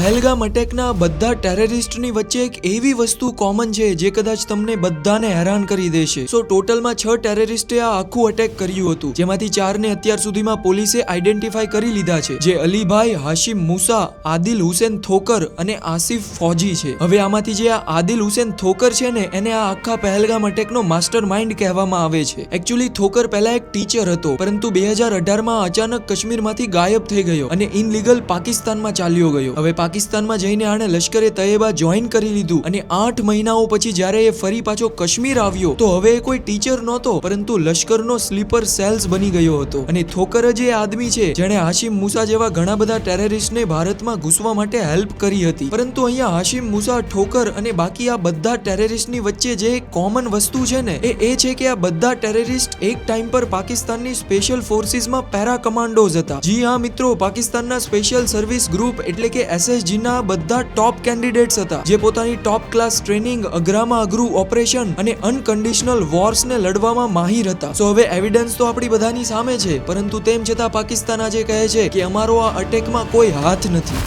પહેલગામ અટેકના બધા ટેરરિસ્ટની વચ્ચે એક એવી વસ્તુ કોમન છે જે કદાચ તમને બધાને હેરાન કરી દેશે. સો ટોટલમાં 6 ટેરરિસ્ટે આ આખું અટેક કર્યું હતું, જેમાંથી 4 ને અત્યાર સુધીમાં પોલીસે આઈડેન્ટિફાઈ કરી લીધા છે, જે અલીભાઈ હાશિમ મુસા, આદિલ હુસેન થોકર અને આસિફ ફોજી છે. હવે આમાંથી જે આ આદિલ હુસેન થોકર છે ને, એને આ આખા પહેલગામ અટેકનો માસ્ટર માઇન્ડ કહેવામાં આવે છે. એકચ્યુઅલી થોકર પહેલા એક ટીચર હતો, પરંતુ 2018માં અચાનક કાશ્મીરમાંથી ગાયબ થઈ ગયો અને ઇનલીગલ પાકિસ્તાનમાં ચાલ્યો ગયો. હવે પાકિસ્તાનમાં જઈને આણે લશ્કરે તૈયબા જોઈન કરી લીધું અને 8 મહિનાઓ પછી જ્યારે એ ફરી પાછો કાશ્મીર આવ્યો તો હવે એ કોઈ ટીચર નહોતો, પરંતુ લશ્કરનો સ્લીપર સેલ્સ બની ગયો હતો. અને થોકર જ એ આદમી છે જેણે હાશિમ મુસા જેવા ઘણા બધા ટેરરિસ્ટને ભારતમાં ઘૂસવા માટે હેલ્પ કરી હતી. પરંતુ અહીંયા હાશિમ મુસા, ઠોકર અને બાકી આ બધા ટેરરિસ્ટની વચ્ચે જે કોમન વસ્તુ છે ને, એ છે કે આ બધા ટેરરિસ્ટ એક ટાઈમ પર પાકિસ્તાનની સ્પેશિયલ ફોર્સિસમાં પેરા કમાન્ડોઝ હતા. જી હા મિત્રો, પાકિસ્તાનના સ્પેશિયલ સર્વિસ ગ્રુપ એટલે કે SSG ના બધા ટોપ કેન્ડિડેટ્સ હતા, જે પોતાની ટોપ ક્લાસ ટ્રેનિંગ, અઘરામાં અઘરું ઓપરેશન અને અનકન્ડિશનલ વોર્સને લડવામાં માહિર હતા. સો હવે એવિડન્સ તો આપણી બધાની સામે છે, પરંતુ તેમ છતાં પાકિસ્તાન આજે કહે છે કે અમારો આ અટેકમાં કોઈ હાથ નથી.